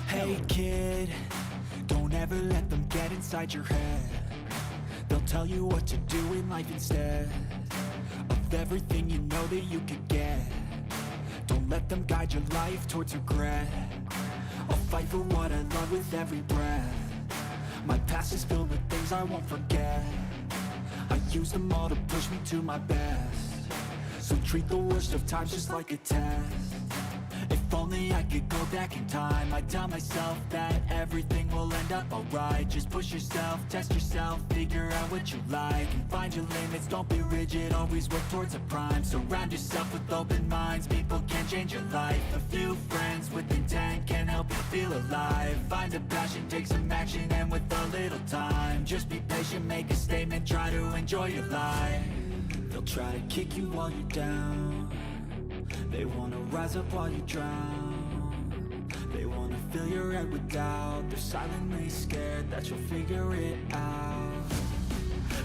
Hey kid, don't ever let them get inside your head. They'll tell you what to do in life instead of everything you know that you could get. Don't let them guide your life towards regret. I'll fight for what I love with every breath. My past is filled with things I won't forget. I use them all to push me to my best. So treat the worst of times just like a test. If only I could go back in time, I'd tell myself that everything will end up alright. Just push yourself, test yourself, figure out what you like, and find your limits, don't be rigid, always work towards a prime. Surround yourself with open minds, people can change your life. A few friends with intent can help you feel alive. Find a passion, take some action, and with a little time, just be patient, make a statement, try to enjoy your life. They'll try to kick you while you're down. They wanna rise up while you drown. They wanna fill your head with doubt. They're silently scared that you'll figure it out.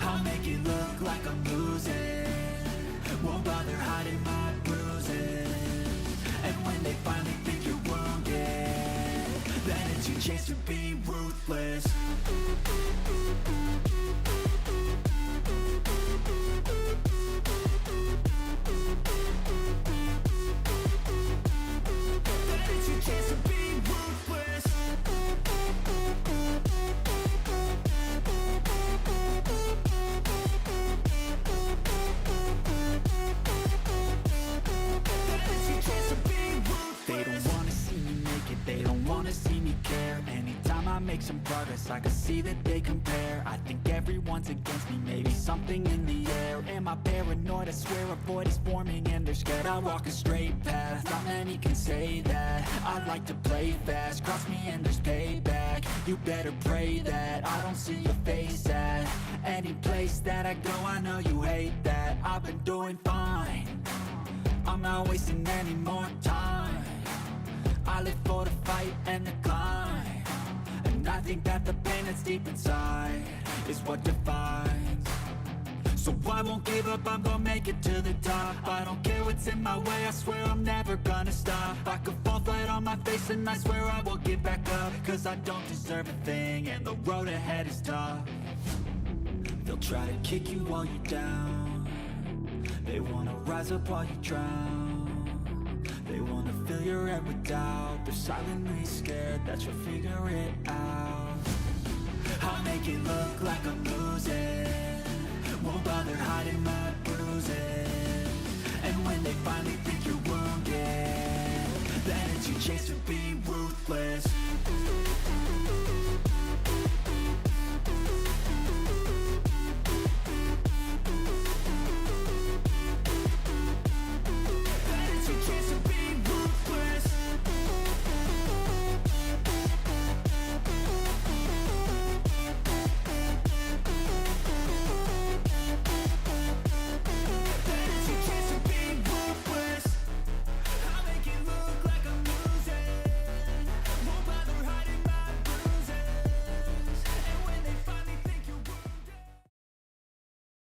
I'll make it look like I'm losing, won't bother hiding my bruises. And when they finally think you're wounded, then it's your chance to be ruthless. They don't wanna see me care. Anytime I make some progress, I can see that they compare. I think everyone's against me, maybe something in the air. Am I paranoid? I swear a void is forming and they're scared. I walk a straight path, not many can say that. I like to play fast, cross me and there's payback. You better pray that I don't see your face at any place that I go. I know you hate that. I've been doing fine, I'm not wasting any more time. I live for the fight and the climb, and I think that the pain that's deep inside is what defines. So I won't give up, I'm gonna make it to the top. I don't care what's in my way, I swear I'm never gonna stop. I could fall flat on my face and I swear I will get back up, cause I don't deserve a thing and the road ahead is tough. They'll try to kick you while you're down. They wanna rise up while you drown. They wanna fill your head with doubt. They're silently scared that you'll figure it out. I'll make it look like I'm losing, won't bother hiding my bruises. And when they finally think you're wounded, then it's your chance to be ruthless.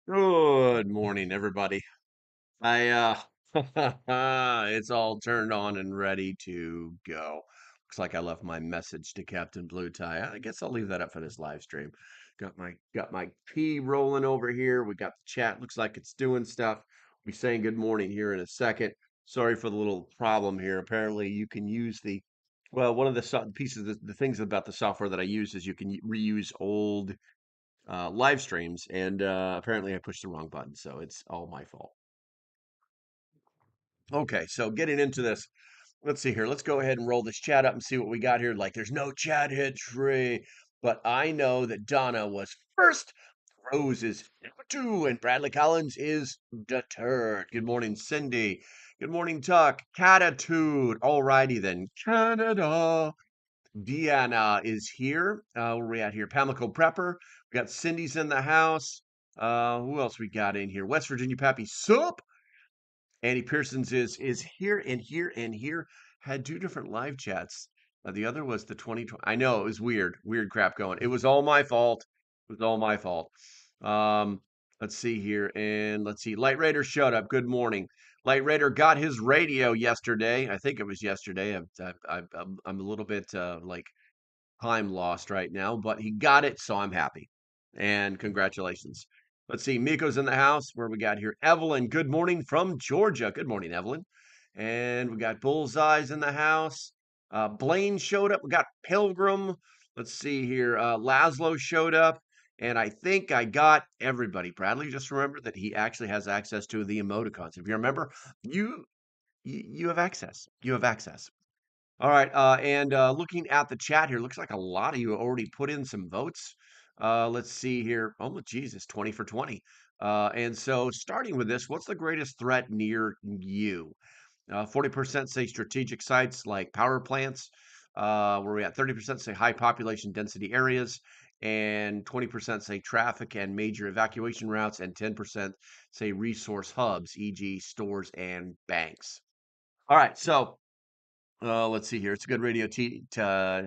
Good morning, everybody. I it's all turned on and ready to go. Looks like I left my message to Captain Blue Tie. I guess I'll leave that up for this live stream. Got my pee rolling over here. We got the chat. Looks like it's doing stuff. We'll be saying good morning here in a second. Sorry for the little problem here. Apparently, you can use one of the pieces, the things about the software that I use is you can reuse old live streams, and apparently I pushed the wrong button, so it's all my fault. Okay, so getting into this, let's see here. Let's go ahead and roll this chat up and see what we got here. Like, there's no chat history, but I know that Donna was first, Rose is number two, and Bradley Collins is deterred. Good morning, Cindy. Good morning, Tuck. Catitude. Alrighty then. Canada. Deanna is here. Where are we at here? LocalPrepper. We got Cindy's in the house. Who else we got in here? West Virginia Pappy Soup. Andy Pearson's is here and here and here. Had two different live chats. The other was the 2020. I know it was weird crap going. It was all my fault. It was all my fault. Let's see here, and let's see. Light Raider showed up. Good morning. Light Raider got his radio yesterday. I think it was yesterday. I'm a little bit like time lost right now, but he got it, so I'm happy. And congratulations. Let's see. Miko's in the house. Where we got here? Evelyn. Good morning from Georgia. Good morning, Evelyn. And we got Bullseyes in the house. Blaine showed up. We got Pilgrim. Let's see here. Laszlo showed up. And I think I got everybody. Bradley, just remember that he actually has access to the emoticons. If you remember, you you have access. You have access. All right, and looking at the chat here, looks like a lot of you already put in some votes. Let's see here. Oh, Jesus, 20 for 20. And so, starting with this, what's the greatest threat near you? 40% say strategic sites like power plants. Where we at? 30% say high population density areas, and 20% say traffic and major evacuation routes, and 10% say resource hubs, e.g., stores and banks. All right, so let's see here. It's a good radio. TDH3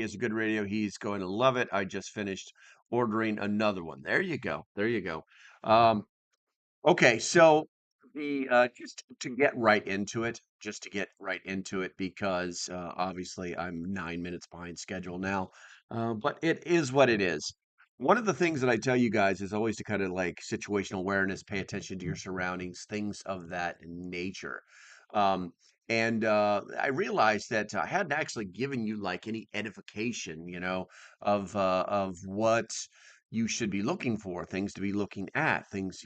is a good radio. He's going to love it. I just finished ordering another one. There you go. There you go. Um, Okay, so the just to get right into it, just to get right into it, because obviously I'm 9 minutes behind schedule now, but it is what it is. One of the things that I tell you guys is always to kind of like situational awareness, pay attention to your surroundings, things of that nature. Um, and I realized that I hadn't actually given you like any edification, of what you should be looking for, things to be looking at, things,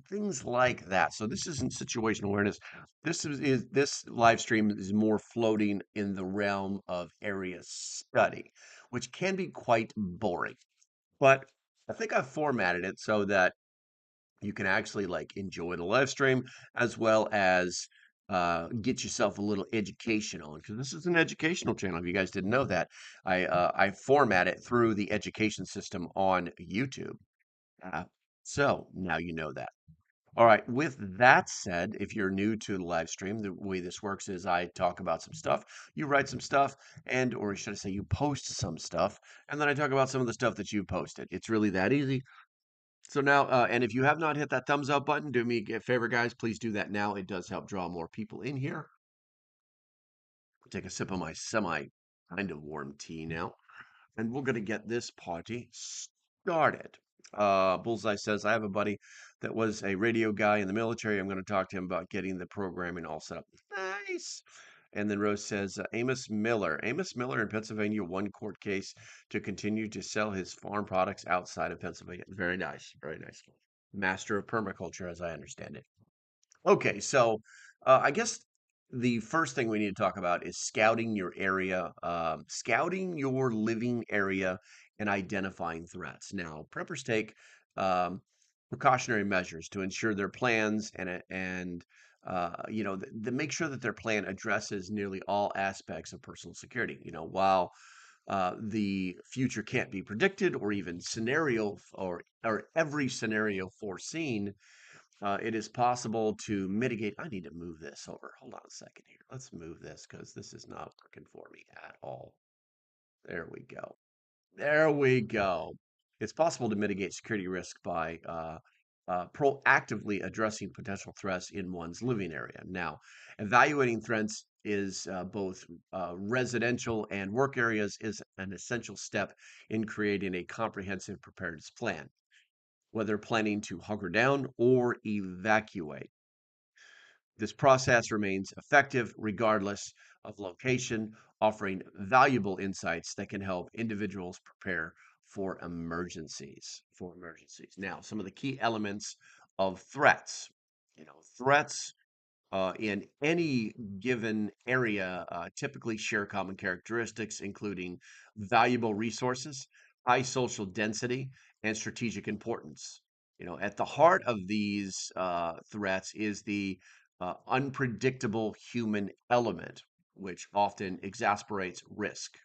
things like that. So this isn't situational awareness. This live stream is more floating in the realm of area study, which can be quite boring. But I think I've formatted it so that you can actually like enjoy the live stream as well as get yourself a little education on because this is an educational channel. If you guys didn't know that, I format it through the education system on YouTube. Uh, so now you know that. All right. With that said, if you're new to the live stream, the way this works is I talk about some stuff, you write some stuff, or should I say, you post some stuff, and then I talk about some of the stuff that you posted. It's really that easy. So now, and if you have not hit that thumbs up button, do me a favor, guys. Please do that now. It does help draw more people in here. Take a sip of my semi kind of warm tea now, and we're gonna get this party started. Bullseye says, I have a buddy that was a radio guy in the military. I'm going to talk to him about getting the programming all set up. Nice. And then Rose says, Amos Miller. Amos Miller in Pennsylvania won court case to continue to sell his farm products outside of Pennsylvania. Very nice. Very nice. Master of permaculture, as I understand it. Okay, so I guess the first thing we need to talk about is scouting your area, scouting your living area, and identifying threats. Now, preppers take precautionary measures to ensure their plans and make sure that their plan addresses nearly all aspects of personal security. While the future can't be predicted or even or every scenario foreseen, it is possible to mitigate. I need to move this over. Hold on a second here. Let's move this because this is not working for me at all. There we go. There we go. It's possible to mitigate security risk by proactively addressing potential threats in one's living area. Now, evaluating threats is both residential and work areas is an essential step in creating a comprehensive preparedness plan, whether planning to hunker down or evacuate. This process remains effective regardless of location, offering valuable insights that can help individuals prepare for emergencies. Now, some of the key elements of threats. Threats in any given area typically share common characteristics, including valuable resources, high social density, and strategic importance. At the heart of these threats is the unpredictable human element, which often exasperates risk.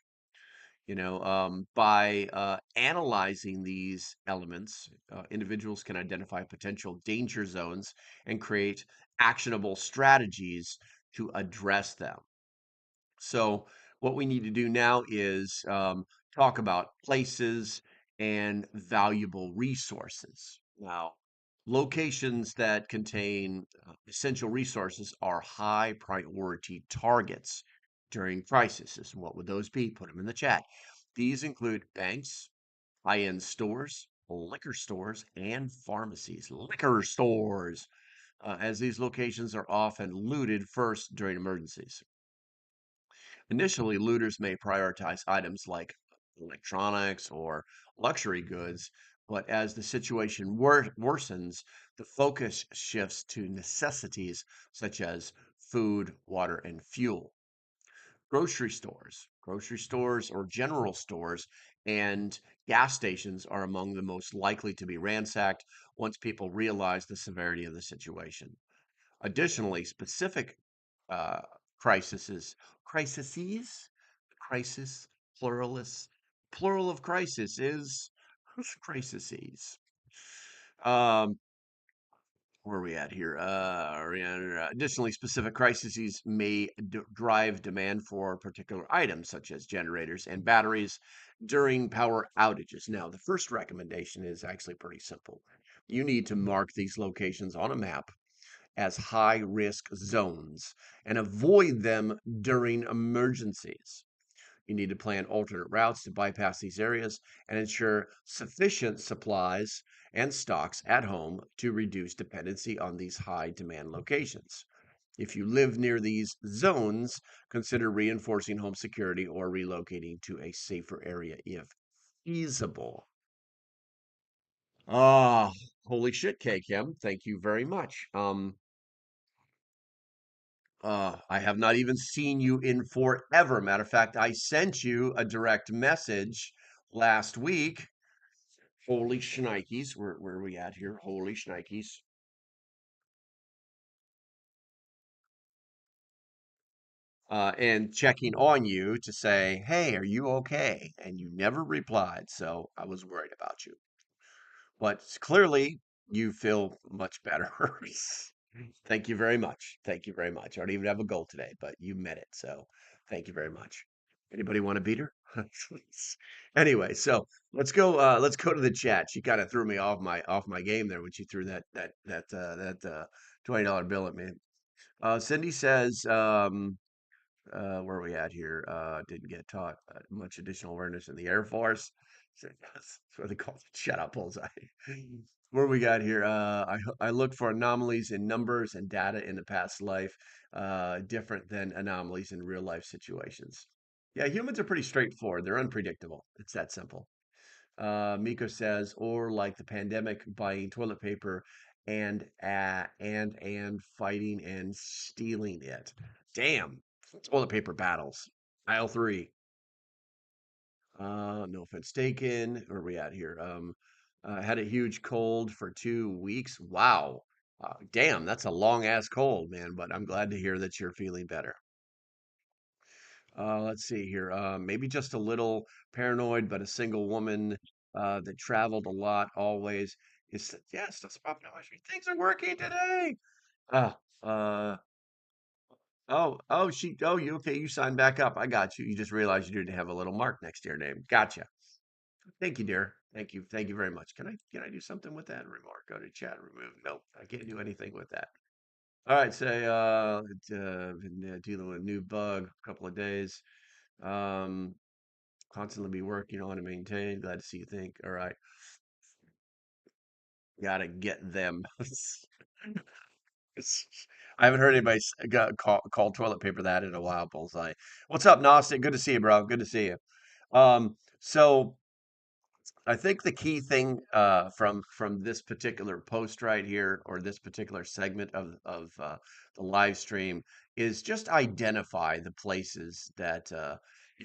By analyzing these elements, individuals can identify potential danger zones and create actionable strategies to address them. So, what we need to do now is talk about places and valuable resources. Now, Locations that contain essential resources are high priority targets during crises. And what would those be? Put them in the chat. These include banks, high-end stores, liquor stores, and pharmacies. Liquor stores, as these locations are often looted first during emergencies. Initially, looters may prioritize items like electronics or luxury goods, but as the situation worsens, the focus shifts to necessities such as food, water, and fuel. Grocery stores or general stores and gas stations are among the most likely to be ransacked once people realize the severity of the situation. Additionally, specific uh, crises, crises, crisis, pluralis, plural of crisis is crises. Um, where are we at here? Additionally, specific crises may drive demand for particular items, such as generators and batteries, during power outages. Now, the first recommendation is actually pretty simple. You need to mark these locations on a map as high risk zones and avoid them during emergencies. You need to plan alternate routes to bypass these areas and ensure sufficient supplies and stocks at home to reduce dependency on these high demand locations. If you live near these zones, consider reinforcing home security or relocating to a safer area if feasible. Ah, holy shit, K Kim. Thank you very much. I have not even seen you in forever. Matter of fact, I sent you a direct message last week. Holy shnikes. Where are we at here? Holy shnikes. And checking on you to say, hey, are you okay? And you never replied. So I was worried about you. But clearly, you feel much better. Thank you very much. Thank you very much. I don't even have a goal today, but you met it. So thank you very much. Anybody want to beat her? Anyway, so let's go to the chat. She kind of threw me off my game there when she threw that $20 bill at me. Cindy says, where are we at here? Didn't get taught much additional awareness in the Air Force. So that's what they call it. Shut up, bullseye. Where we got here? I look for anomalies in numbers and data in the past life, different than anomalies in real life situations. Yeah, humans are pretty straightforward. They're unpredictable. It's that simple. Miko says, or like the pandemic, buying toilet paper and fighting and stealing it. Damn, toilet paper battles. Aisle three. No offense taken. Where are we at here? Had a huge cold for 2 weeks. Wow. Damn, that's a long ass cold, man. But I'm glad to hear that you're feeling better. Let's see here. Maybe just a little paranoid, but a single woman that traveled a lot always. Is yes, that's about how things are working today. Uh, uh, you okay? You signed back up. I got you. You just realized you didn't have a little mark next to your name. Gotcha. Thank you, dear. Thank you very much. Can I do something with that remark? Go to chat, remove. Nope, I can't do anything with that. All right, say been dealing with a new bug a couple of days. Um, constantly be working on and maintain. Glad to see you think. All right, gotta get them. I haven't heard anybody call toilet paper that in a while. Bullseye. What's up, Gnostic? Good to see you, bro. Good to see you. So I think the key thing from this particular post right here, or this particular segment of the live stream, is just identify the places that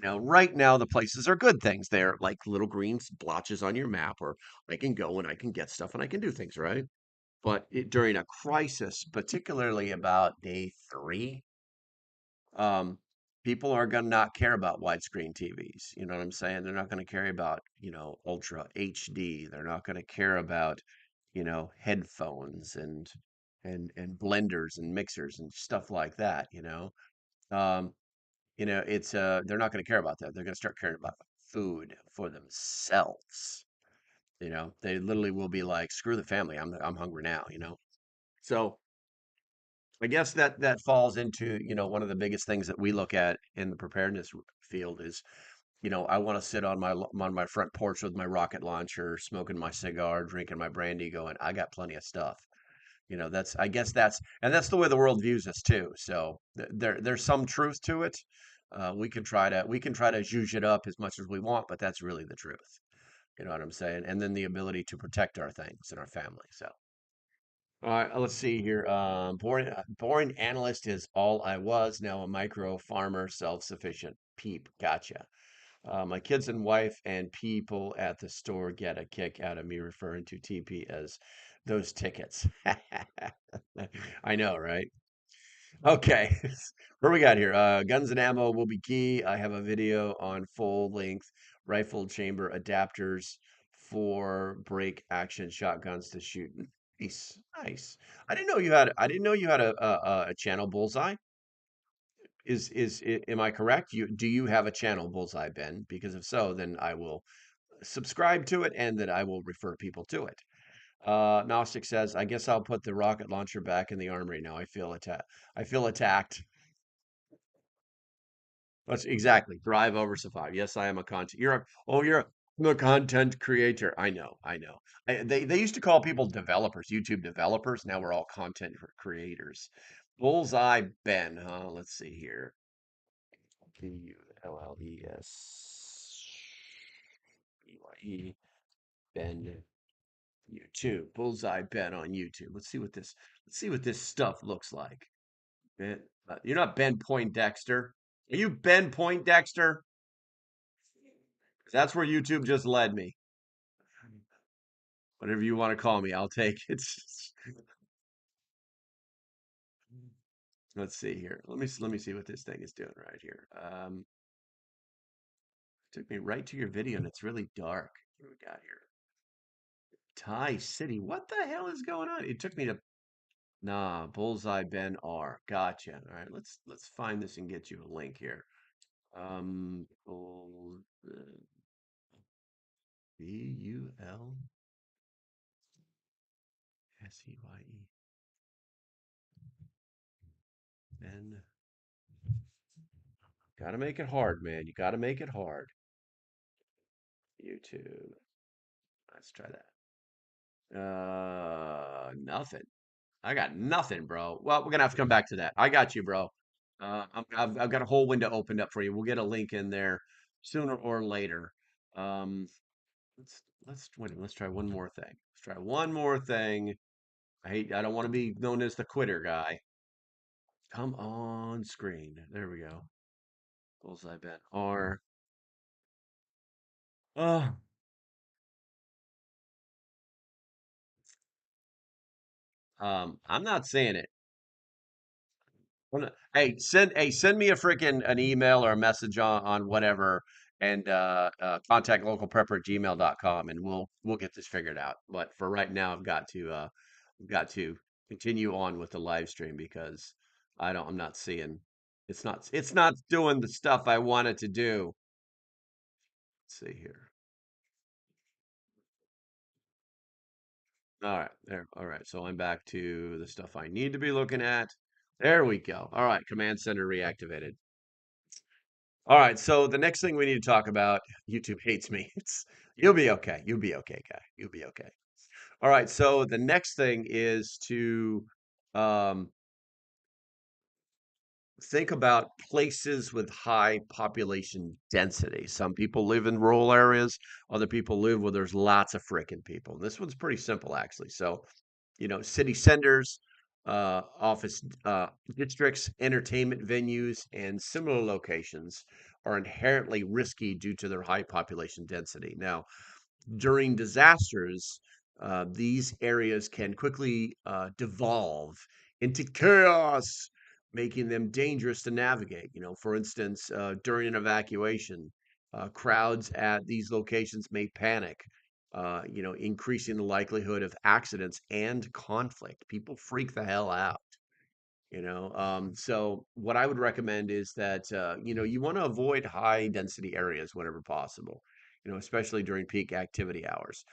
right now the places are good things. They're like little green blotches on your map, or I can go and I can get stuff and I can do things, right? But during a crisis, particularly about day three, um, people are going to not care about widescreen TVs. You know what I'm saying? They're not going to care about, ultra HD. They're not going to care about, headphones and blenders and mixers and stuff like that, Um, it's they're not going to care about that. They're going to start caring about food for themselves. They literally will be like, "Screw the family. I'm hungry now." So I guess that falls into, one of the biggest things that we look at in the preparedness field is, I want to sit on my front porch with my rocket launcher, smoking my cigar, drinking my brandy, going, I got plenty of stuff. That's I guess that's the way the world views us too. So there's some truth to it. We can try to zhuzh it up as much as we want, but that's really the truth. You know what I'm saying? And then the ability to protect our things and our family. So. All right, let's see here. Boring analyst is all I was. Now a micro farmer, self-sufficient. Peep, gotcha. My kids and wife and people at the store get a kick out of me referring to TP as those tickets. I know, right? Okay, what we got here? Guns and ammo will be key. I have a video on full length rifle chamber adapters for break action shotguns to shoot. Nice, nice. I didn't know you had a channel Bullseye. Am I correct? Do you have a channel Bullseye, Ben? Because if so, then I will subscribe to it and that I will refer people to it. Gnostic says, I guess I'll put the rocket launcher back in the armory now. I feel attacked. That's exactly thrive over survive. Yes, I am a content. I'm a content creator. I know, I know. They used to call people developers, YouTube developers. Now we're all content creators. Bullseye Ben, huh? Let's see here. Bulles Ben YouTube. Bullseye Ben on YouTube. Let's see what this stuff looks like. Ben, you're not Ben Poindexter. Are you Ben Poindexter? That's where YouTube just led me. Whatever you want to call me, I'll take it. Let's see here. Let me see what this thing is doing right here. Took me right to your video, and it's really dark. What do we got here? Thai City. What the hell is going on? It took me to Nah, Bullseye Ben R. Gotcha. All right, let's find this and get you a link here. Bullseye Ben. Gotta make it hard, man. You gotta make it hard. YouTube. Let's try that. Nothing. I got nothing, bro. Well, we're gonna have to come back to that. I got you, bro. I've got a whole window opened up for you. We'll get a link in there sooner or later. Um, let's wait. Let's try one more thing. Let's try one more thing. I don't want to be known as the quitter guy. Come on screen. There we go. Bullseye bet R. Uh, I'm not saying it. Hey, send me a freaking an email or a message on whatever and contact localprepper@gmail.com and we'll get this figured out. But for right now, I've got to continue on with the live stream because I'm not seeing it's not doing the stuff I want it to do. Let's see here. All right, there. All right, so I'm back to the stuff I need to be looking at. There we go. All right, command center reactivated. All right, so the next thing we need to talk about, YouTube hates me. You'll be okay. You'll be okay, guy. You'll be okay. All right, so the next thing is to um, think about places with high population density. Some people live in rural areas, other people live where there's lots of frickin' people. This one's pretty simple, actually. So, city centers, office districts, entertainment venues, and similar locations are inherently risky due to their high population density. Now, during disasters, these areas can quickly devolve into chaos, making them dangerous to navigate. For instance, during an evacuation, crowds at these locations may panic, increasing the likelihood of accidents and conflict. People freak the hell out. So what I would recommend is that you want to avoid high density areas whenever possible. especially during peak activity hours.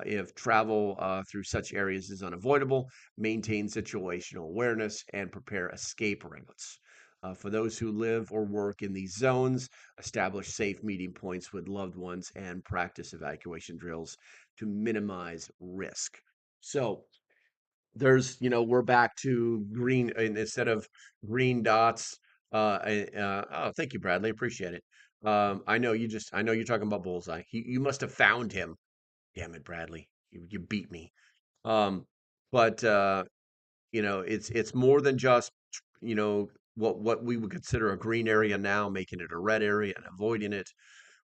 If travel through such areas is unavoidable, maintain situational awareness and prepare escape routes. For those who live or work in these zones, establish safe meeting points with loved ones and practice evacuation drills to minimize risk. So, we're back to green instead of green dots. Oh, thank you, Bradley. Appreciate it. I know you're talking about Bullseye. You must have found him. Damn it, Bradley. You beat me. Um, but it's more than just, what we would consider a green area now, making it a red area and avoiding it.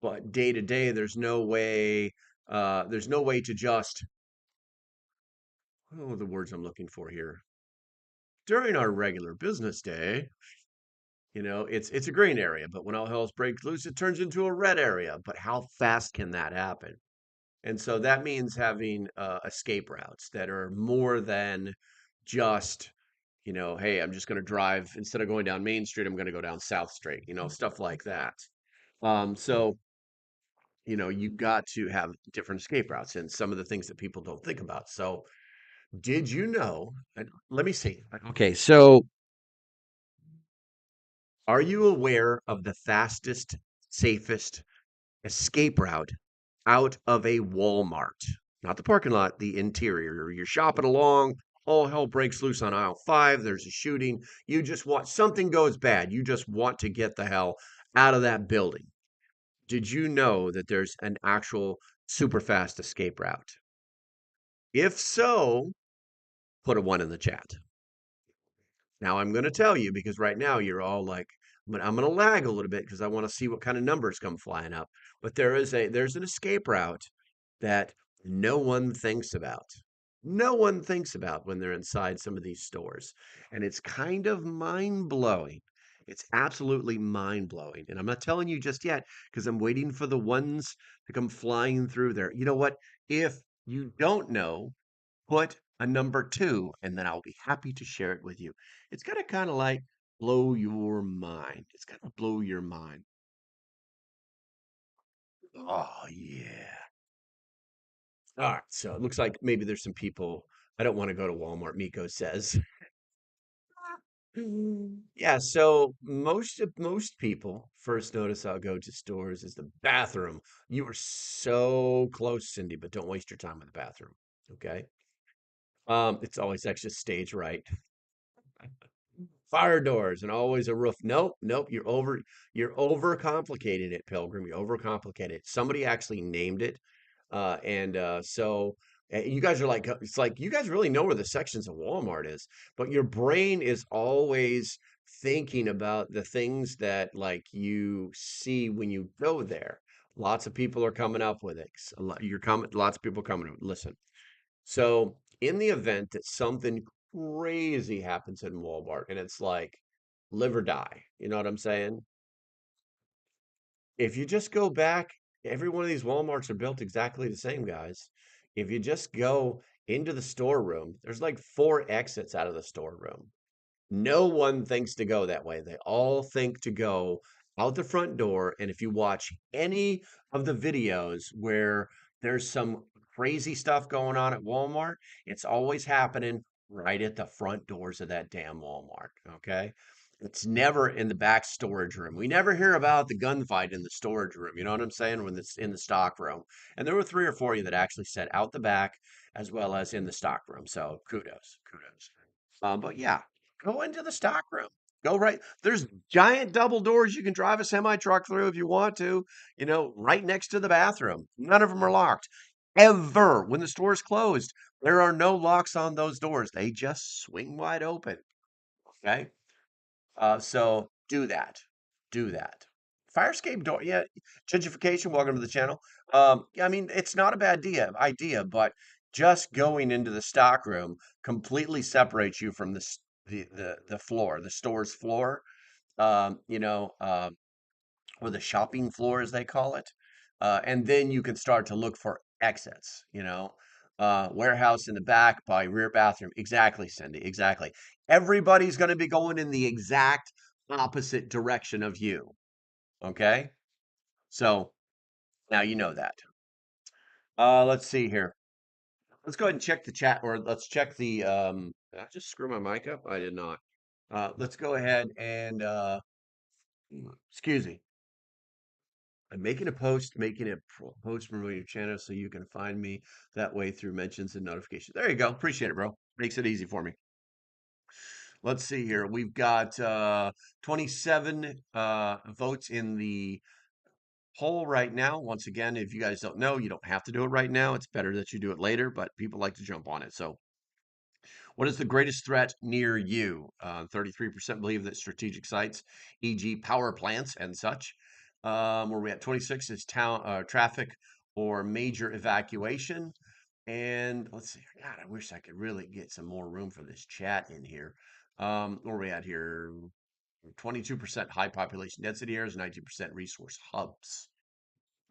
But day to day, there's no way to just, the words I'm looking for here. During our regular business day, it's a green area, but when all hell breaks loose, it turns into a red area. But how fast can that happen? And so that means having escape routes that are more than just, hey, I'm just going to drive instead of going down Main Street, I'm going to go down South Street, stuff like that. So, you got to have different escape routes and some of the things that people don't think about. So, did you know? Let me see. Okay, so are you aware of the fastest, safest escape route out of a Walmart? Not the parking lot, the interior. You're shopping along, all hell breaks loose on aisle 5, there's a shooting. You just want something goes bad. You just want to get the hell out of that building. Did you know that there's an actual super fast escape route? If so, put a 1 in the chat. Now I'm going to tell you because right now you're all like, I'm going to lag a little bit because I want to see what kind of numbers come flying up. But there's an escape route that no one thinks about. No one thinks about when they're inside some of these stores. And it's kind of mind blowing. It's absolutely mind blowing. And I'm not telling you just yet because I'm waiting for the ones to come flying through there. You know what? If you don't know, put a number 2, and then I'll be happy to share it with you. It's gonna kind of like blow your mind. It's gonna blow your mind. Oh yeah. All right. So it looks like maybe there's some people. I don't want to go to Walmart, Miko says. Yeah, so most people first notice I'll go to stores is the bathroom. You were so close, Cindy, but don't waste your time with the bathroom. Okay. It's always extra stage right. Fire doors and always a roof. Nope, nope. You're overcomplicating it, Pilgrim. You overcomplicate it. Somebody actually named it, and so you guys are like, it's like you guys really know where the sections of Walmart is, but your brain is always thinking about the things that like you see when you go there. Lots of people are coming up with it. You're coming. Lots of people coming. Listen. So, in the event that something crazy happens in Walmart and it's like live or die, you know what I'm saying? If you just go back, every one of these Walmarts are built exactly the same, guys. If you just go into the storeroom, there's like 4 exits out of the storeroom. No one thinks to go that way. They all think to go out the front door. And if you watch any of the videos where there's some crazy stuff going on at Walmart, it's always happening right at the front doors of that damn Walmart. Okay. It's never in the back storage room. We never hear about the gunfight in the storage room. You know what I'm saying? When it's in the stock room. And there were 3 or 4 of you that actually said out the back as well as in the stock room. So kudos, kudos. But yeah, go into the stock room. Go right. There's giant double doors you can drive a semi truck through if you want to, right next to the bathroom. None of them are locked. Ever. When the store is closed, there are no locks on those doors. They just swing wide open. Okay. So do that. Do that. Fire escape door. Yeah. Gentrification. Welcome to the channel. Yeah, I mean, it's not a bad idea, but just going into the stock room completely separates you from the floor, the store's floor. Um, you know, uh, or the shopping floor, as they call it. And then you can start to look for exits. Warehouse in the back by rear bathroom. Exactly, Cindy. Exactly. Everybody's going to be going in the exact opposite direction of you. Okay. So Now you know that. Let's see here. Let's go ahead and check the chat, or let's check the did I just screw my mic up? I did not. Let's go ahead and excuse me. I'm making a post, post promoting your channel so you can find me that way through mentions and notifications. There you go. Appreciate it, bro. Makes it easy for me. Let's see here. We've got 27 votes in the poll right now. Once again, if you guys don't know, you don't have to do it right now. It's better that you do it later, but people like to jump on it. So, what is the greatest threat near you? 33% believe that strategic sites, e.g., power plants and such. Where we at 26 is town traffic or major evacuation. And let's see. God, I wish I could really get some more room for this chat in here. Where we at here? 22% high population density areas, 19% resource hubs.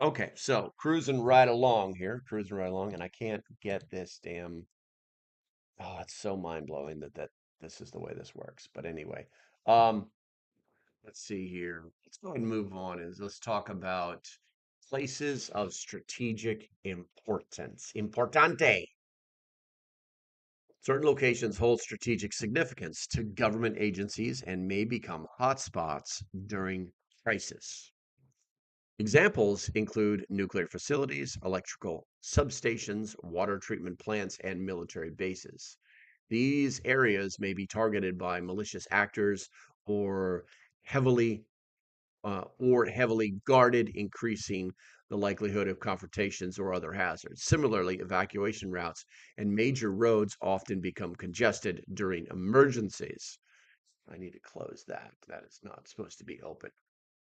Okay, so cruising right along here, cruising right along, and I can't get this damn. Oh, it's so mind blowing that this is the way this works. But anyway, um, let's see here. Let's go ahead and move on. Is let's talk about places of strategic importance. Importante. Certain locations hold strategic significance to government agencies and may become hotspots during crisis. Examples include nuclear facilities, electrical substations, water treatment plants, and military bases. These areas may be targeted by malicious actors or heavily heavily guarded, increasing the likelihood of confrontations or other hazards. Similarly, evacuation routes and major roads often become congested during emergencies. I need to close that. That is not supposed to be open,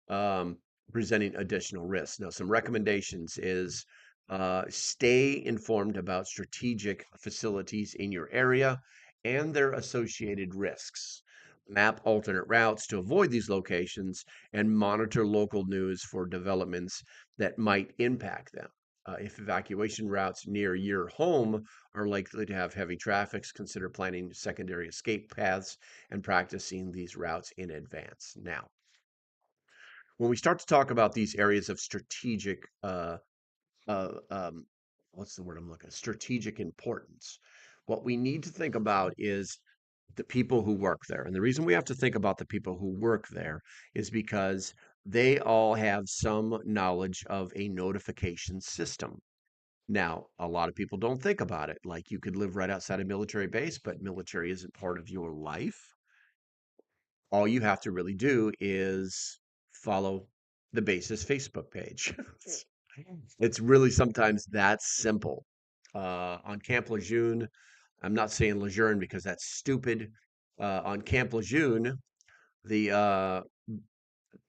um, presenting additional risks. Now, some recommendations is stay informed about strategic facilities in your area and their associated risks. Map alternate routes to avoid these locations and monitor local news for developments that might impact them. If evacuation routes near your home are likely to have heavy traffic, consider planning secondary escape paths and practicing these routes in advance. Now, when we start to talk about these areas of strategic uh, um, what's the word I'm looking at? Strategic importance. What we need to think about is the people who work there. And the reason we have to think about the people who work there is because they all have some knowledge of a notification system. Now, a lot of people don't think about it. Like you could live right outside a military base, but military isn't part of your life. All you have to really do is follow the base's Facebook page. It's really sometimes that simple. On Camp Lejeune, I'm not saying Lejeune because that's stupid. On Camp Lejeune, the uh,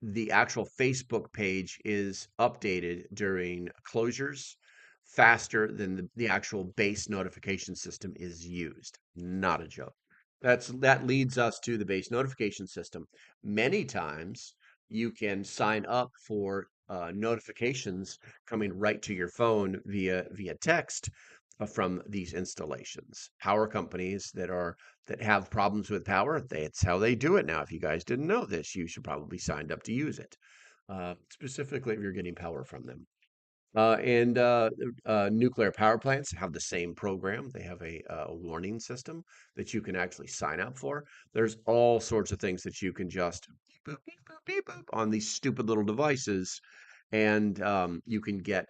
the actual Facebook page is updated during closures faster than the actual base notification system is used. Not a joke. That leads us to the base notification system. Many times you can sign up for notifications coming right to your phone via text from these installations. Power companies that have problems with power, it's how they do it now. If you guys didn't know this, you should probably signed up to use it, specifically if you're getting power from them. Nuclear power plants have the same program. They have a warning system that you can actually sign up for. There's all sorts of things that you can just beep, boop, beep, boop, beep, boop on these stupid little devices, and you can get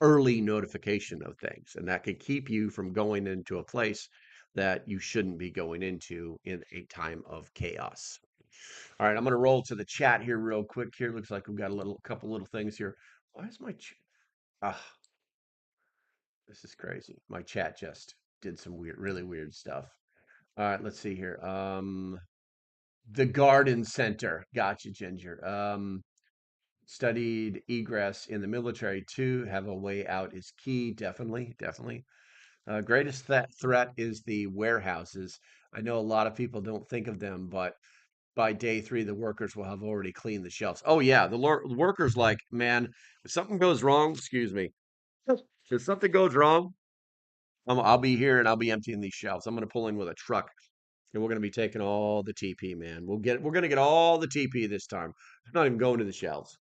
early notification of things, and that could keep you from going into a place that you shouldn't be going into in a time of chaos. All right, I'm going to roll to the chat here real quick. Here looks like we've got couple little things here. Why is my ah, this is crazy. My chat just did some really weird stuff. All right, let's see here. The garden center. Gotcha, Ginger. Studied egress in the military too. Have a way out is key. Definitely, definitely. Greatest threat is the warehouses. I know a lot of people don't think of them, but by day three, the workers will have already cleaned the shelves. Oh yeah, the workers like, man, if something goes wrong, excuse me, if something goes wrong, I'll be here and I'll be emptying these shelves. I'm going to pull in with a truck and we're going to be taking all the TP, man. We're going to get all the TP this time. I'm not even going to the shelves.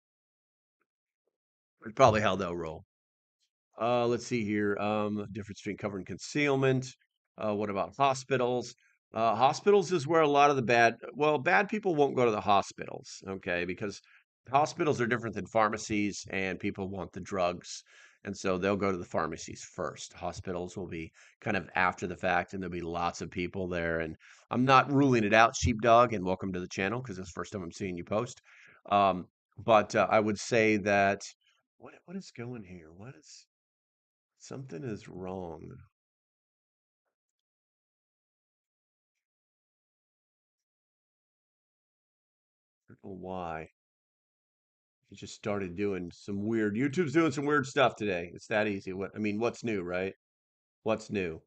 It's probably how they'll roll. Let's see here. Difference between cover and concealment. What about hospitals? Hospitals is where a lot of the bad people won't go to the hospitals, okay? Because hospitals are different than pharmacies, and people want the drugs, and so they'll go to the pharmacies first. Hospitals will be kind of after the fact, and there'll be lots of people there. And I'm not ruling it out, sheepdog, and welcome to the channel because it's the first time I'm seeing you post. Um, but I would say that what is going here? What is Something is wrong. I don't know why. He just started doing some weird. YouTube's doing some weird stuff today. It's that easy. What's new, right? What's new?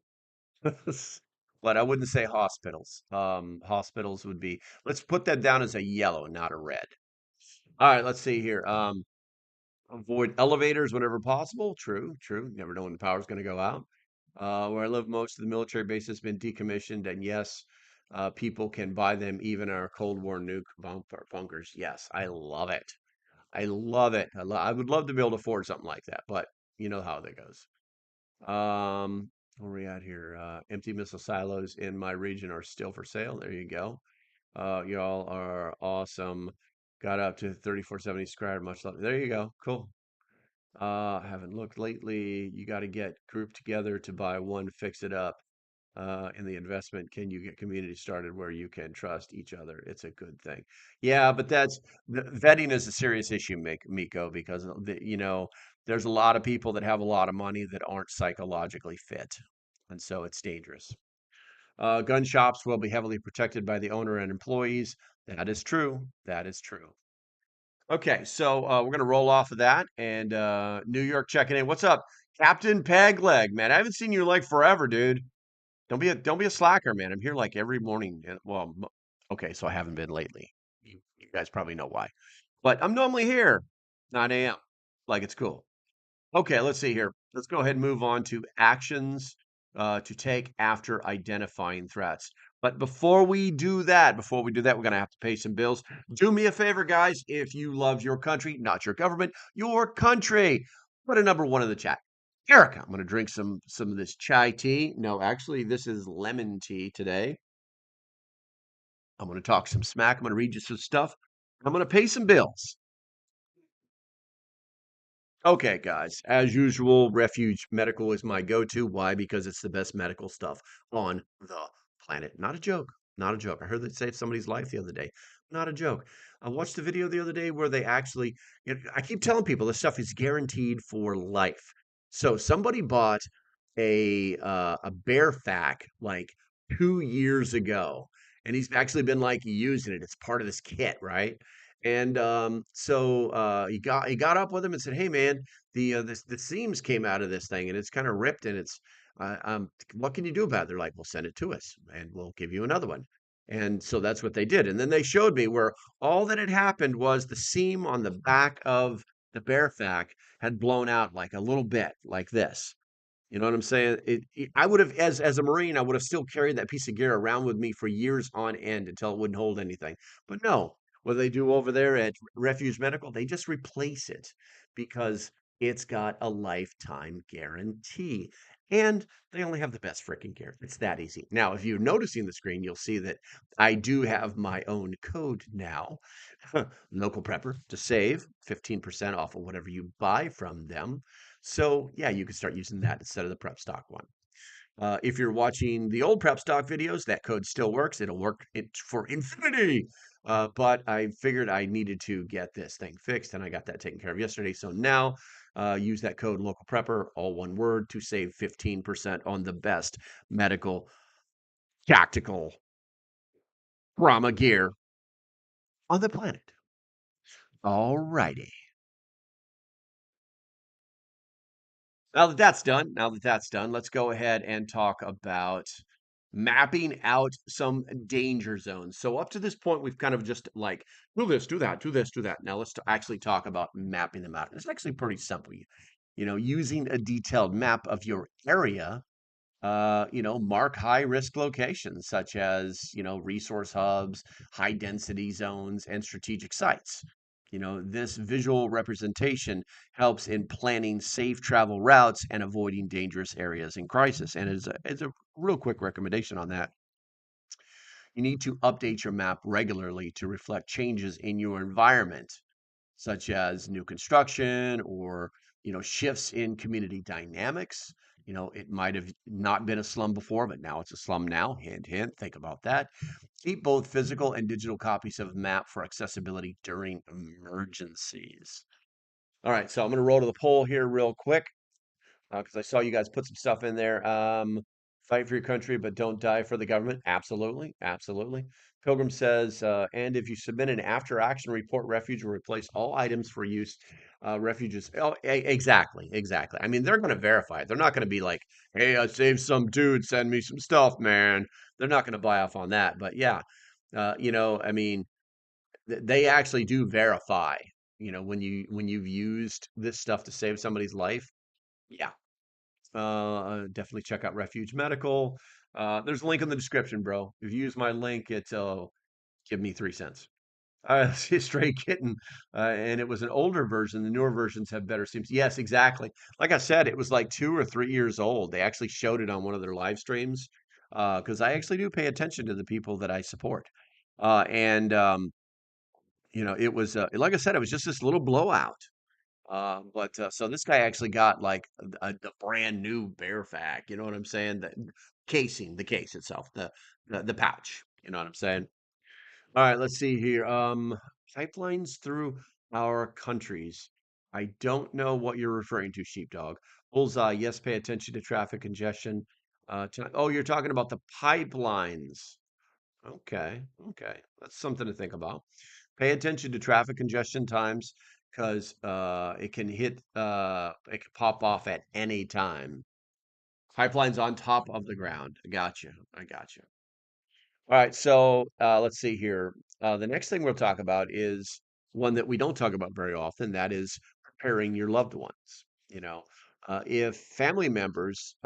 But I wouldn't say hospitals. Hospitals would be. Let's put that down as a yellow, not a red. All right, let's see here. Avoid elevators whenever possible. True, true. You never know when the power's going to go out. Where I live, most of the military base has been decommissioned, and yes, people can buy them, even our Cold War nuke bunkers. Yes, I love it. I love it. I would love to be able to afford something like that, but you know how that goes. Where are we at here? Empty missile silos in my region are still for sale. There you go. Y'all are awesome. Got up to 3470 subscriber. Much love. There you go. Cool. Haven't looked lately. You got to get grouped together to buy one, fix it up. In the investment, can you get community started where you can trust each other? It's a good thing. Yeah, but vetting is a serious issue, Miko, because there's a lot of people that have a lot of money that aren't psychologically fit, and so it's dangerous. Gun shops will be heavily protected by the owner and employees. That is true. That is true. Okay, so we're gonna roll off of that, and New York checking in. What's up, Captain Pegleg? Man, I haven't seen you like forever, dude. Don't be a slacker, man. I'm here like every morning. Well, okay, so I haven't been lately. You guys probably know why, but I'm normally here 9 a.m. Like it's cool. Okay, let's see here. Let's go ahead and move on to actions to take after identifying threats. But before we do that, we're going to have to pay some bills. Do me a favor, guys. If you love your country, not your government, your country, put a number one in the chat. Erica, I'm going to drink some of this chai tea. No, actually, this is lemon tea today. I'm going to talk some smack. I'm going to read you some stuff. I'm going to pay some bills. Okay, guys, as usual, Refuge Medical is my go-to. Why? Because it's the best medical stuff on the planet. Not a joke. Not a joke. I heard that saved somebody's life the other day. Not a joke. I watched a video the other day where they actually, I keep telling people this stuff is guaranteed for life. So somebody bought a bear fac like 2 years ago, and he's actually been like using it. It's part of this kit, right? And he got up with him and said, "Hey, man, the seams came out of this thing and it's kind of ripped and it's what can you do about it?" They're like, "Well, send it to us and we'll give you another one." And so that's what they did. And then they showed me where all that had happened was the seam on the back of the bear fac had blown out like a little bit, like this. You know what I'm saying? I would have, as a Marine, I would have still carried that piece of gear around with me for years on end until it wouldn't hold anything. But no, what they do over there at Refuge Medical, they just replace it because it's got a lifetime guarantee. And they only have the best freaking gear. It's that easy. Now, if you're noticing the screen, you'll see that I do have my own code now, LocalPrepper, to save 15% off of whatever you buy from them. So yeah, you can start using that instead of the prep stock one. If you're watching the old prep stock videos, that code still works. It'll work for infinity. But I figured I needed to get this thing fixed, and I got that taken care of yesterday. So now use that code local prepper, all one word, to save 15% on the best medical tactical trauma gear on the planet. All righty. Now that that's done, let's go ahead and talk about mapping out some danger zones. So up to this point, we've kind of just like do this, do that, do this, do that. Now let's actually talk about mapping them out. It's actually pretty simple. Using a detailed map of your area, mark high risk locations such as, resource hubs, high density zones, and strategic sites. This visual representation helps in planning safe travel routes and avoiding dangerous areas in crisis. And as a real quick recommendation on that, you need to update your map regularly to reflect changes in your environment, such as new construction or shifts in community dynamics. It might have not been a slum before, but now it's a slum now. Hint, hint. Think about that. Keep both physical and digital copies of map for accessibility during emergencies. All right, so I'm going to roll to the poll here real quick because I saw you guys put some stuff in there. Fight for your country, but don't die for the government. Absolutely, absolutely. Pilgrim says, and if you submit an after-action report, refuge will replace all items for use. Refuges. Oh, exactly, exactly. I mean, they're going to verify it. They're not going to be like, "Hey, I saved some dude. Send me some stuff, man." They're not going to buy off on that. But yeah, I mean, they actually do verify. When you've used this stuff to save somebody's life. Yeah, definitely check out Refuge Medical. There's a link in the description, bro. If you use my link, it'll give me 3 cents. Stray Kitten, and it was an older version. The newer versions have better seams. Yes, exactly. Like I said, it was like 2 or 3 years old. They actually showed it on one of their live streams because I actually do pay attention to the people that I support. And it was like I said, it was just this little blowout. But so this guy actually got like the brand new Bearfac. You know what I'm saying? The casing, the case itself, the pouch. You know what I'm saying? All right, let's see here. Pipelines through our countries. I don't know what you're referring to, sheepdog. Bullseye. Yes, pay attention to traffic congestion. Oh, you're talking about the pipelines. Okay, okay. That's something to think about. Pay attention to traffic congestion times because it can pop off at any time. Pipelines on top of the ground. I got you. I got you. All right, so let's see here. The next thing we'll talk about is one that we don't talk about very often. That is preparing your loved ones. If family members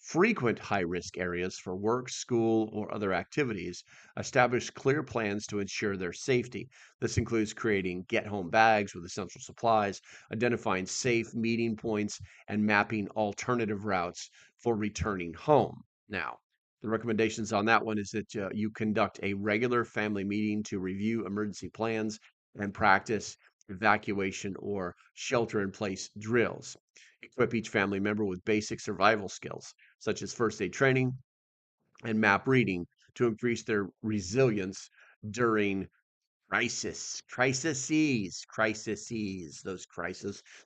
frequent high-risk areas for work, school, or other activities, establish clear plans to ensure their safety. This includes creating get-home bags with essential supplies, identifying safe meeting points, and mapping alternative routes for returning home. Now, the recommendations on that one is that you conduct a regular family meeting to review emergency plans and practice evacuation or shelter in place drills. Equip each family member with basic survival skills, such as first aid training and map reading, to increase their resilience during those crises,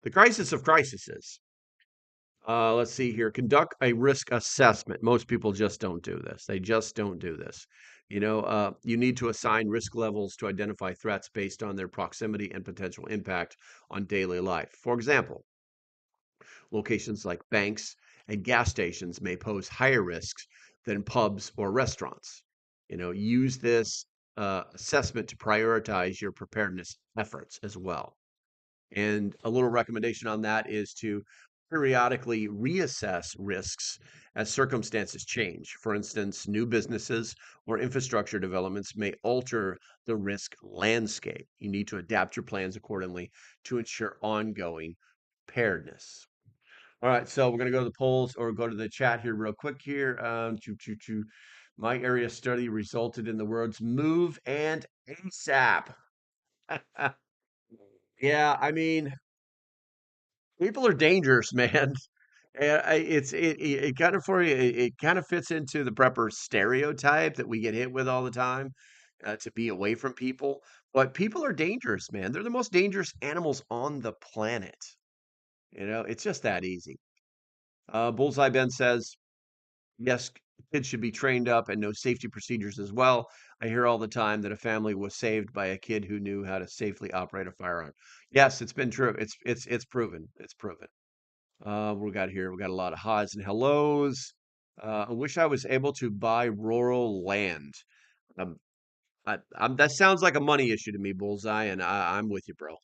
the crisis of crises. Let's see here. Conduct a risk assessment. Most people just don't do this. They just don't do this. You need to assign risk levels to identify threats based on their proximity and potential impact on daily life. For example, locations like banks and gas stations may pose higher risks than pubs or restaurants. Use this assessment to prioritize your preparedness efforts as well. And a little recommendation on that is to periodically reassess risks as circumstances change. For instance, new businesses or infrastructure developments may alter the risk landscape. You need to adapt your plans accordingly to ensure ongoing preparedness. All right, so we're going to go to the polls or go to the chat here real quick here. My area study resulted in the words move and ASAP. Yeah, I mean, people are dangerous, man. And it kind of for you. It kind of fits into the prepper stereotype that we get hit with all the time, to be away from people. But people are dangerous, man. They're the most dangerous animals on the planet. It's just that easy. Bullseye Ben says, yes, kids should be trained up and know safety procedures as well. I hear all the time that a family was saved by a kid who knew how to safely operate a firearm. Yes, it's been true. It's proven. It's proven. We got here. We got a lot of highs and hellos. I wish I was able to buy rural land. Um, that sounds like a money issue to me, Bullseye, and I'm with you, bro.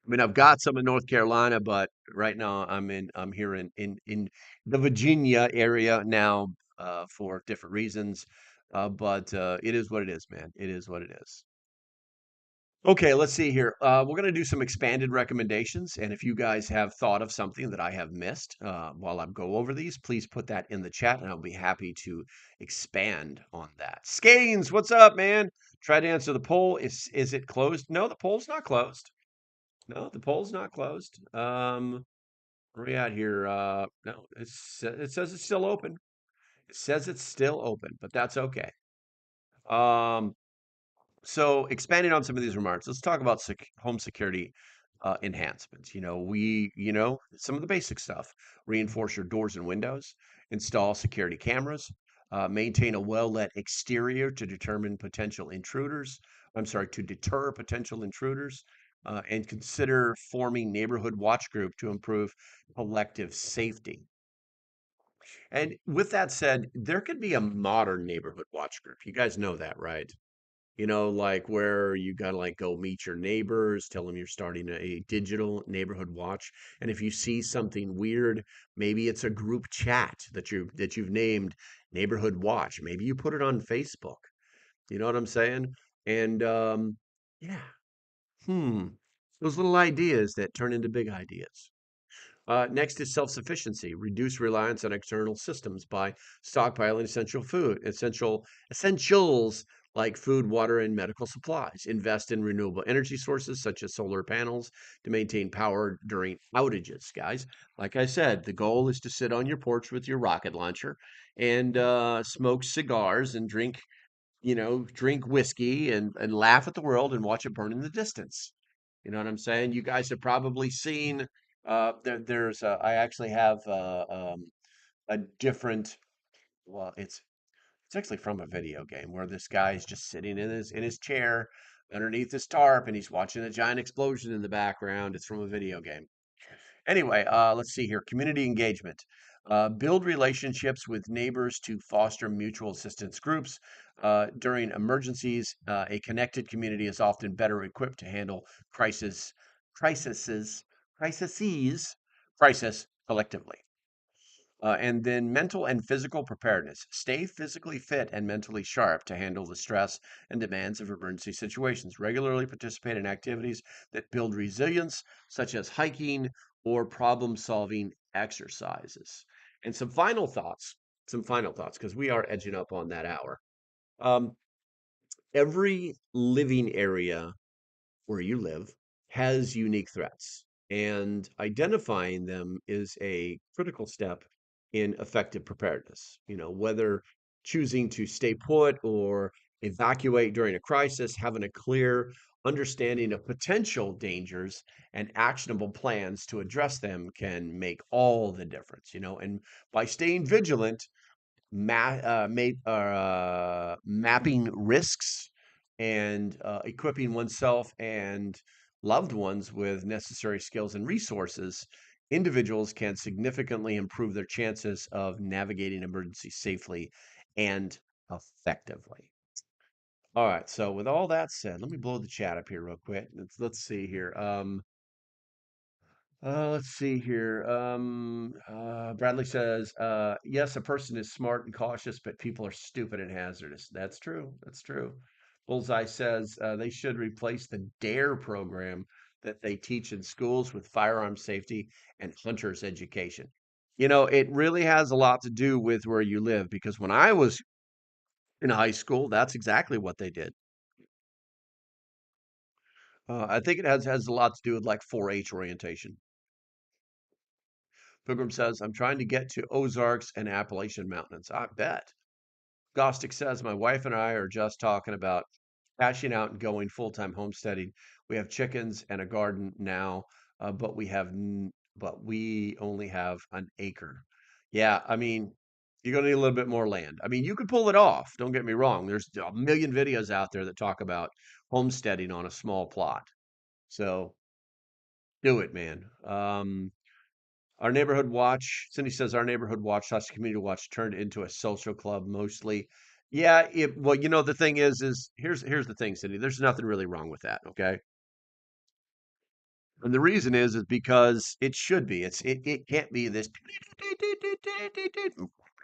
I mean, I've got some in North Carolina, but right now I'm here in the Virginia area now for different reasons. But it is what it is, man. It is what it is. Okay, let's see here. We're going to do some expanded recommendations. And if you guys have thought of something that I have missed while I go over these, please put that in the chat and I'll be happy to expand on that. Skeins, what's up, man? Try to answer the poll. Is it closed? No, the poll's not closed. No, the poll's not closed. Where are we at here? No, it says it's still open. It says it's still open, but that's okay. Um, So expanding on some of these remarks, let's talk about home security enhancements. Some of the basic stuff: reinforce your doors and windows, install security cameras, maintain a well-lit exterior to determine potential intruders. I'm sorry, to deter potential intruders, and consider forming neighborhood watch group to improve collective safety. And with that said, there could be a modern neighborhood watch group. You guys know that, right? Like where you gotta like go meet your neighbors, tell them you're starting a digital neighborhood watch. And if you see something weird, maybe it's a group chat that you've named Neighborhood Watch. Maybe you put it on Facebook. You know what I'm saying? And yeah, hmm. Those little ideas that turn into big ideas. Next is self-sufficiency. Reduce reliance on external systems by stockpiling essentials like food, water, and medical supplies. Invest in renewable energy sources such as solar panels to maintain power during outages, guys. Like I said, the goal is to sit on your porch with your rocket launcher and smoke cigars and drink whiskey and laugh at the world and watch it burn in the distance. You know what I'm saying? You guys have probably seen I actually have a different well, it's actually from a video game where this guy is just sitting in his chair underneath this tarp and he's watching a giant explosion in the background. It's from a video game. Anyway, let's see here. Community engagement. Build relationships with neighbors to foster mutual assistance groups. During emergencies, a connected community is often better equipped to handle crisis, crises, crises, crisis collectively. And then mental and physical preparedness. Stay physically fit and mentally sharp to handle the stress and demands of emergency situations. Regularly participate in activities that build resilience, such as hiking or problem solving exercises. And some final thoughts, because we are edging up on that hour. Um, every living area where you live has unique threats, and identifying them is a critical step in effective preparedness. Whether choosing to stay put or evacuate during a crisis, having a clear understanding of potential dangers and actionable plans to address them can make all the difference. And by staying vigilant, mapping risks and equipping oneself and loved ones with necessary skills and resources, individuals can significantly improve their chances of navigating emergencies safely and effectively. All right, so with all that said, let me blow the chat up here real quick. Let's see here. Let's see here. Bradley says, yes, a person is smart and cautious, but people are stupid and hazardous. That's true. That's true. Bullseye says they should replace the DARE program that they teach in schools with firearm safety and hunters education. It really has a lot to do with where you live because when I was in high school, that's exactly what they did. I think it has a lot to do with like 4-H orientation. Pilgrim says, I'm trying to get to Ozarks and Appalachian Mountains. I bet. Gostic says, my wife and I are just talking about cashing out and going full-time homesteading. We have chickens and a garden now, but we only have an acre. Yeah, I mean, you're gonna need a little bit more land. I mean, you could pull it off. Don't get me wrong. There's a million videos out there that talk about homesteading on a small plot. So do it, man. Our neighborhood watch, Cindy says, our neighborhood watch / community watch turned into a social club mostly. Yeah, well, the thing is here's the thing, Cindy. There's nothing really wrong with that, okay? And the reason is because it should be. It can't be this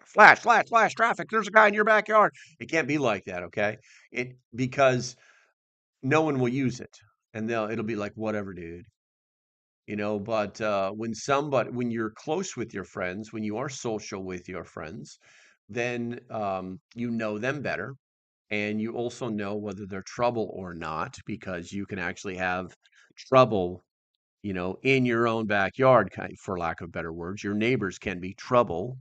flash, flash, flash, traffic. There's a guy in your backyard. It can't be like that, okay? Because no one will use it. and it'll be like, whatever, dude. But when you're close with your friends, when you are social with your friends, then you know them better, and you also know whether they're trouble or not, because you can actually have trouble, in your own backyard, for lack of better words. Your neighbors can be trouble.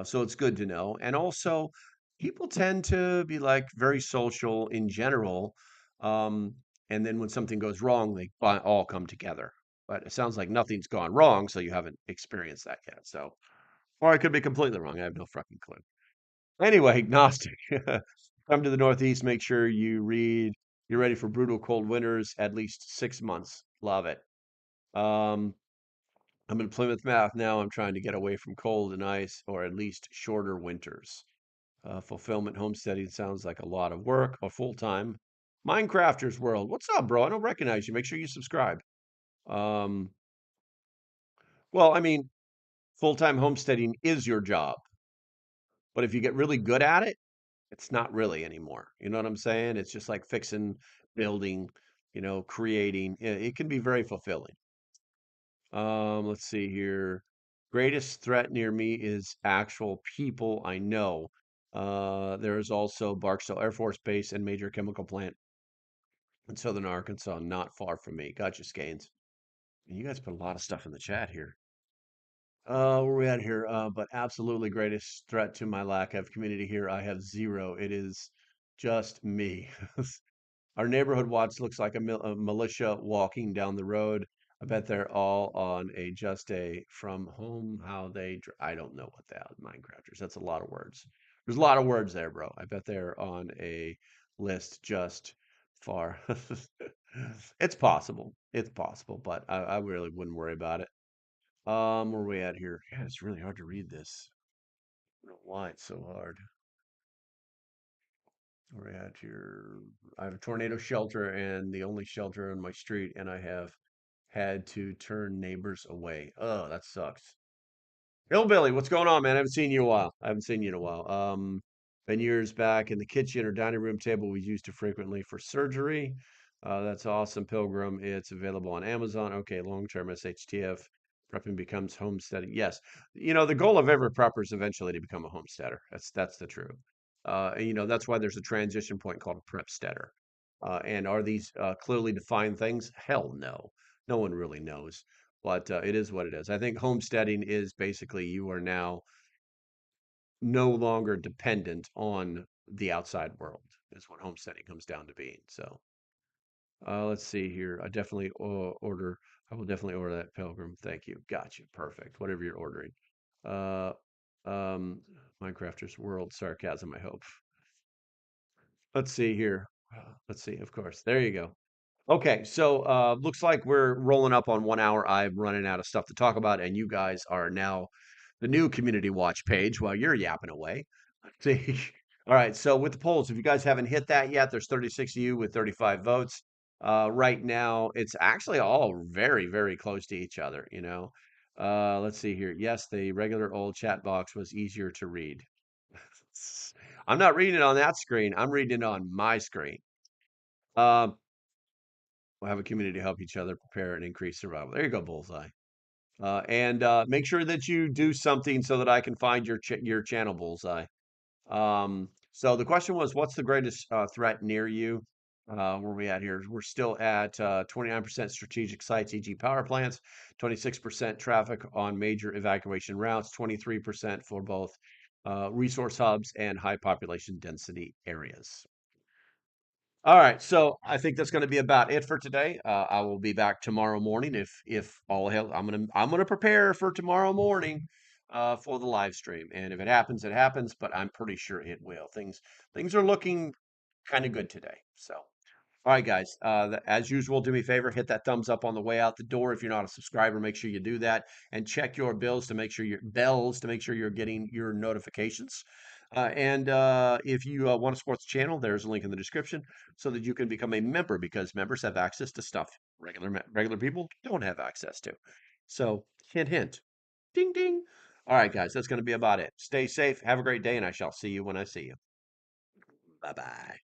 So it's good to know. And also, people tend to be like very social in general. Um, and then when something goes wrong, they all come together. But it sounds like nothing's gone wrong, so you haven't experienced that yet. So, or I could be completely wrong. I have no fucking clue. Anyway, Gnostic, come to the Northeast. Make sure you're ready for brutal cold winters, at least 6 months. Love it. Um, I'm in Plymouth, Math now. I'm trying to get away from cold and ice, or at least shorter winters. Fulfillment homesteading sounds like a lot of work, or full time. Minecrafters World, what's up, bro? I don't recognize you. Make sure you subscribe. Um, well, I mean, full time homesteading is your job, but if you get really good at it, it's not really anymore. You know what I'm saying? It's just like fixing, building, creating. It can be very fulfilling. Let's see here. Greatest threat near me is actual people I know. There is also Barksdale Air Force Base and major chemical plant in southern Arkansas, not far from me. Gotcha, Scanes. You guys put a lot of stuff in the chat here. Where we at here? But absolutely greatest threat to my lack of community here. I have zero. It is just me. Our neighborhood watch looks like a militia walking down the road. I bet they're all on a just a from home. I don't know what that Minecrafters. That's a lot of words. There's a lot of words there, bro. I bet they're on a list just far. It's possible. It's possible, but I really wouldn't worry about it. Where are we at here? Yeah, it's really hard to read this. I don't know why it's so hard. We're at here. I have a tornado shelter and the only shelter on my street, and I have had to turn neighbors away. Oh, that sucks. Hillbilly, what's going on, man? I haven't seen you in a while. I haven't seen you in a while. Been years back in the kitchen or dining room table we used to frequently for surgery. That's awesome, Pilgrim. It's available on Amazon. Okay, long-term SHTF. Prepping becomes homesteading. Yes, the goal of every prepper is eventually to become a homesteader. That's the truth. And, that's why there's a transition point called a prep steader. And are these clearly defined things? Hell no. No one really knows, but it is what it is. I think homesteading is basically you are now no longer dependent on the outside world, is what homesteading comes down to being. So let's see here. I will definitely order that Pilgrim. Thank you. Gotcha. Perfect. Whatever you're ordering. Uh, um, Minecrafters World sarcasm, I hope. Let's see here. Let's see. Of course. There you go. Okay, so looks like we're rolling up on 1 hour. I'm running out of stuff to talk about, and you guys are now the new community watch page while you're yapping away. See, all right. So with the polls, if you guys haven't hit that yet, there's 36 of you with 35 votes. Right now, it's actually all very, very close to each other. Let's see here. Yes, the regular old chat box was easier to read. I'm not reading it on that screen. I'm reading it on my screen. Um, We'll have a community to help each other prepare and increase survival. There you go, Bullseye. And make sure that you do something so that I can find your channel, Bullseye. So the question was, what's the greatest threat near you? Where are we at here? We're still at 29% strategic sites, e.g. power plants, 26% traffic on major evacuation routes, 23% for both resource hubs and high population density areas. All right, so I think that's going to be about it for today. I will be back tomorrow morning if all hell. I'm gonna prepare for tomorrow morning for the live stream, and if it happens, it happens. But I'm pretty sure it will. Things are looking kind of good today. So, all right, guys. As usual, do me a favor, hit that thumbs up on the way out the door. If you're not a subscriber, make sure you do that, and check your bells to make sure you're getting your notifications. And if you want to support the channel, there's a link in the description so that you can become a member, because members have access to stuff regular people don't have access to. So, hint, hint, ding, ding. All right, guys, that's going to be about it. Stay safe, have a great day, and I shall see you when I see you. Bye bye.